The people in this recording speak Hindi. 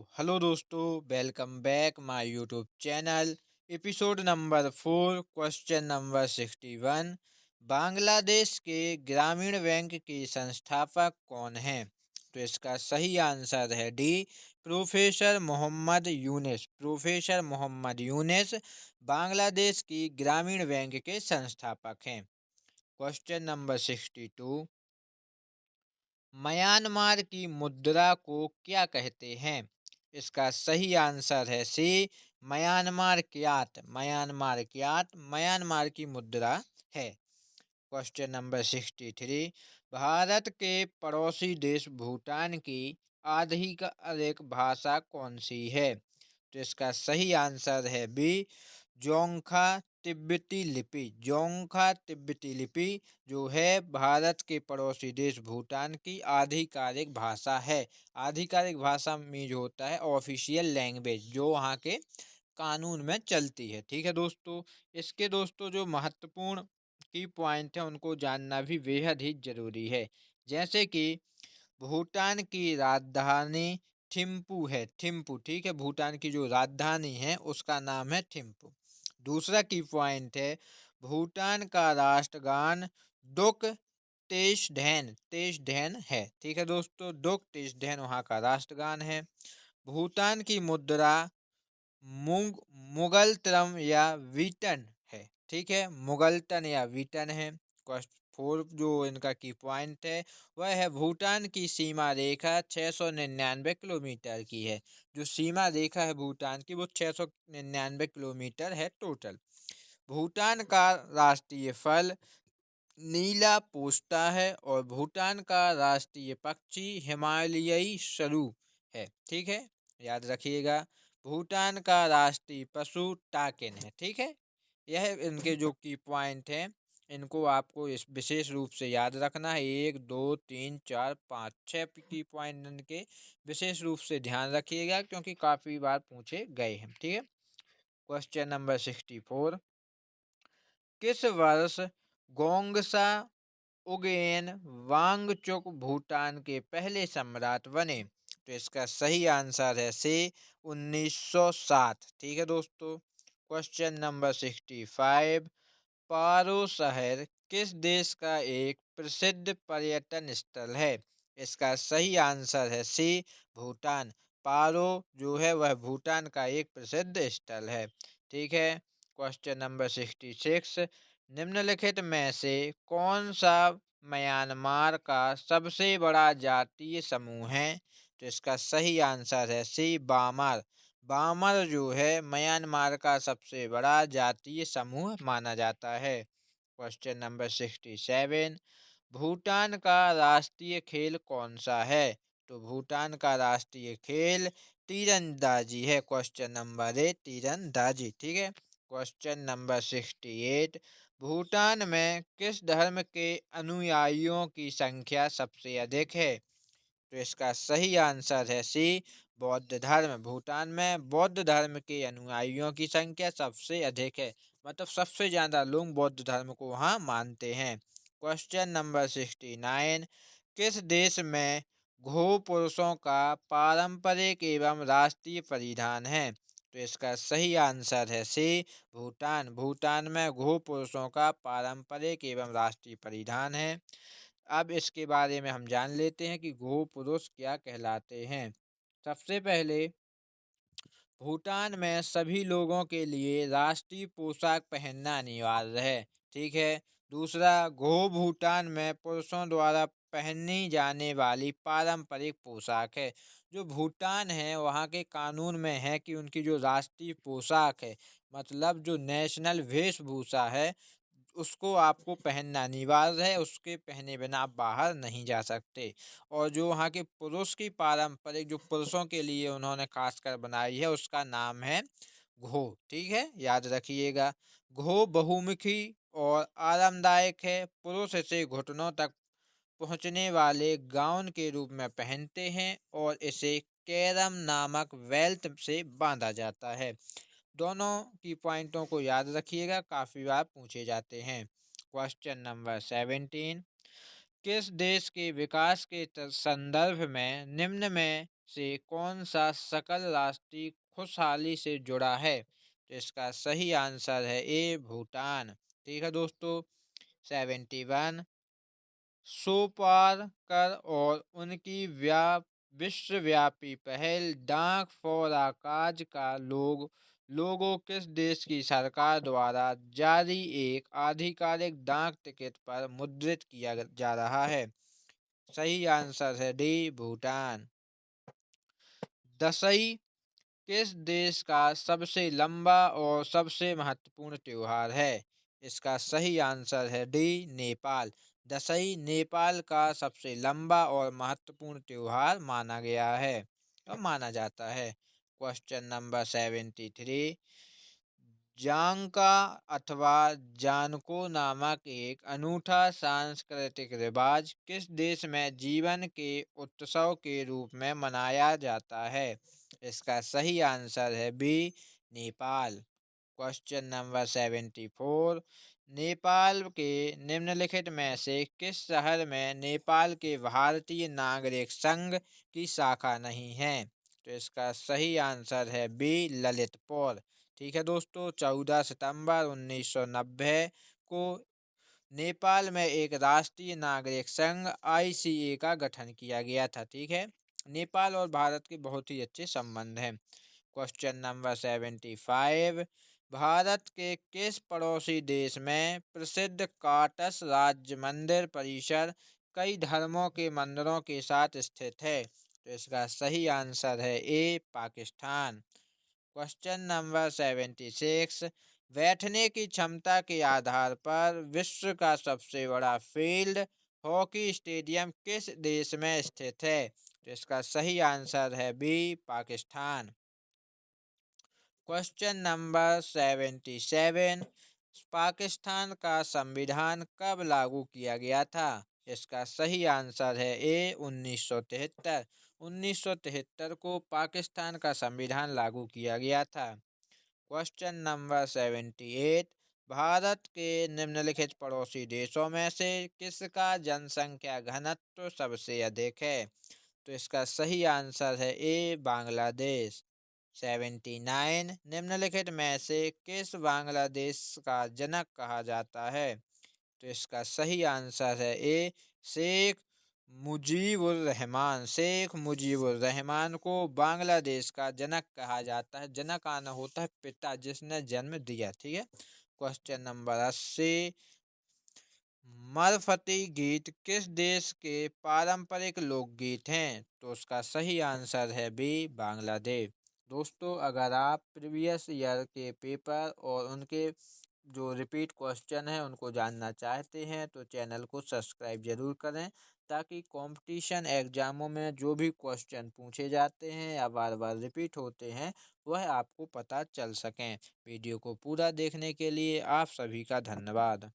हेलो दोस्तों, welcome back my YouTube channel. Episode number 4, question number 61। Bangladesh के ग्रामीण बैंक के संस्थापक कौन हैं? तो इसका सही आंसर है D, professor Mohammad Yunus. Professor Mohammad Yunus Bangladesh की ग्रामीण बैंक के संस्थापक हैं। Question number 62। म्यांमार की मुद्रा को क्या कहते हैं? इसका सही आंसर है C, Myanmar kyat. Myanmar kyat Myanmar की मुद्रा है। Question number 63। भारत के पड़ोसी देश भूटान की आधिकारिक भाषा कौन सी है? तो इसका सही आंसर है बी, जोंगखा तिब्बती लिपि। जोंगखा तिब्बती लिपि जो है भारत के पड़ोसी देश भूटान की आधिकारिक भाषा है। आधिकारिक भाषा में जो होता है ऑफिशियल लैंग्वेज, जो वहाँ के कानून में चलती है। ठीक है दोस्तों। इसके दोस्तों जो महत्वपूर्ण की पॉइंट है उनको जानना भी बेहद ही जरूरी है। जैसे कि भूटान की राजधानी थिम्पू है। थिम्पू, ठीक है। भूटान की जो राजधानी है उसका नाम है थिम्पू। दूसरा की पॉइंट है, भूटान का राष्ट्रगान डुक तेश धैन। तेश धैन है। ठीक है दोस्तों, डुक तेश धैन वहाँ का राष्ट्रगान है। भूटान की मुद्रा मुगलतरम या वीटन है। ठीक है, मुगलतन या वीटन है। क्वेश्चन 4 जो इनका की पॉइंट है वह है, भूटान की सीमा रेखा 699 किलोमीटर की है। जो सीमा रेखा है भूटान की वो 699 किलोमीटर है टोटल। भूटान का राष्ट्रीय फल नीला पोस्ता है और भूटान का राष्ट्रीय पक्षी हिमालयी सरू है। ठीक है, याद रखिएगा। भूटान का राष्ट्रीय पशु टाकिन है। ठीक है, यह इनके जो की पॉइंट हैं इनको आपको इस विशेष रूप से याद रखना है। 1 2 3 4 5 6 की पॉइंट इनके विशेष रूप से ध्यान रखिएगा क्योंकि काफी बार पूछे गए हैं। ठीक है। Question number 64। किस वर्ष गोंगसा उगेन वांगचुक भूटान के पहले सम्राट बने? तो इसका सही आंसर है सी, 1907। ठीक है दोस्तों। Question number 65। पारो शहर किस देश का एक प्रसिद्ध पर्यटन स्थल है? इसका सही आंसर है सी, भूटान। पारो जो है वह भूटान का एक प्रसिद्ध स्थल है। ठीक है। Question number 66। निम्नलिखित में से कौन सा म्यांमार का सबसे बड़ा जातीय समूह है? तो इसका सही आंसर है सी, बामर। बामर जो है म्यांमार का सबसे बड़ा जातीय समूह माना जाता है। Question number 67। भूटान का राष्ट्रीय खेल कौन सा है? तो भूटान का राष्ट्रीय खेल तीरंदाजी है। क्वेश्चन नंबर 8 तीरंदाजी। ठीक है। Question number 68। भूटान में किस धर्म के अनुयायियों की संख्या सबसे अधिक है? तो इसका सही आंसर है सी, बौद्ध धर्म। भूटान में बौद्ध धर्म के अनुयायियों की संख्या सबसे अधिक है। मतलब सबसे ज्यादा लोग बौद्ध धर्म को वहाँ मानते हैं। Question number 69। किस देश में घो पुरुषों का पारंपरिक एवं राष्ट्रीय परिधान है? तो इसका सही आंसर है सी, भूटान। भूटान में घो पुरुषों का पारंपरिक एवं राष्ट्रीय परिधान है। अब इसके बारे में हम जान लेते हैं कि गो पुरुष क्या कहलाते हैं। सबसे पहले भूटान में सभी लोगों के लिए राष्ट्रीय पोशाक पहनना अनिवार्य है। ठीक है। दूसरा, घो भूटान में पुरुषों द्वारा पहनी जाने वाली पारंपरिक पोशाक है। जो भूटान है वहाँ के कानून में है कि उनकी जो राष्ट्रीय पोशाक है, मतलब जो नेशनल वेशभूषा है, उसको आपको पहनना अनिवार्य है। उसके पहने बिना आप बाहर नहीं जा सकते। और जो वहाँ के पुरुष की पारंपरिक जो पुरुषों के लिए उन्होंने खासकर बनाई है उसका नाम है घो। ठीक है, याद रखिएगा। घो बहुमुखी और आरामदायक है। पुरुष इसे घुटनों तक पहुँचने वाले गाउन के रूप में पहनते हैं और इसे कैरम नामक बेल्ट से बांधा जाता है। दोनों की पॉइंटों को याद रखिएगा, काफी बार पूछे जाते हैं। Question number 17। किस देश के विकास के संदर्भ में निम्न में से कौन सा सकल राष्ट्रीय खुशहाली से जुड़ा है? तो इसका सही आंसर है ए भूटान। ठीक है दोस्तों। 71 सोपारकर और उनकी विश्वव्यापी पहल डाक फॉर आकाश का लोगो किस देश की सरकार द्वारा जारी एक आधिकारिक डाक टिकट पर मुद्रित किया जा रहा है? सही आंसर है डी भूटान। दसई किस देश का सबसे लंबा और सबसे महत्वपूर्ण त्योहार है? इसका सही आंसर है डी नेपाल। दशई नेपाल का सबसे लंबा और महत्वपूर्ण त्योहार माना गया है और माना जाता है। क्वेश्चन नंबर 73 जांका अथवा जानको नामक एक अनूठा सांस्कृतिक रिवाज किस देश में जीवन के उत्सव के रूप में मनाया जाता है? इसका सही आंसर है B Nepal. Question number 74 Nepal के निम्नलिखित में से किस शहर में नेपाल के भारतीय नागरिक संघ की शाखा नहीं है? तो इसका सही आंसर है बी ललितपुर। ठीक है दोस्तों। 14 सितंबर 1990 को नेपाल में एक राष्ट्रीय नागरिक संघ ICA का गठन किया गया था। ठीक है। नेपाल और भारत के बहुत ही अच्छे संबंध हैं। क्वेश्चन नंबर 75 भारत के किस पड़ोसी देश में प्रसिद्ध काटस राज्य मंदिर परिसर कई धर्मों के मंदिरों के साथ स्थित है? तो इसका सही आंसर है ए पाकिस्तान। क्वेश्चन नंबर 76 बैठने की क्षमता के आधार पर विश्व का सबसे बड़ा फील्ड हॉकी स्टेडियम किस देश में स्थित है? तो इसका सही आंसर है B Pakistan. Question number 77 Pakistan का संविधान कब लागू किया गया था? इसका सही आंसर है ए 1973। 1973 को पाकिस्तान का संविधान लागू किया गया था। क्वेश्चन नंबर 78 भारत के निम्नलिखित पड़ोसी देशों में से किसका जनसंख्या घनत्व सबसे अधिक है? तो इसका सही आंसर है ए बांग्लादेश। 79 निम्नलिखित में से किस बांग्लादेश का जनक कहा जाता है? तो इसका सही आंसर है ए शेख मुजीबुर रहमान। शेख मुजीबुर रहमान को बांग्लादेश का जनक कहा जाता है। जनक आना होता है पिता जिसने जन्म दिया। ठीक है। क्वेश्चन नंबर 80 मरफती गीत किस देश के पारंपरिक लोकगीत हैं? तो उसका सही आंसर है बी बांग्लादेश। दोस्तों अगर आप प्रीवियस ईयर के पेपर और उनके जो रिपीट क्वेश्चन है उनको जानना चाहते हैं तो चैनल को सब्सक्राइब जरूर करें ताकि कंपटीशन एग्जामों में जो भी क्वेश्चन पूछे जाते हैं या बार बार रिपीट होते हैं वह आपको पता चल सकें। वीडियो को पूरा देखने के लिए आप सभी का धन्यवाद।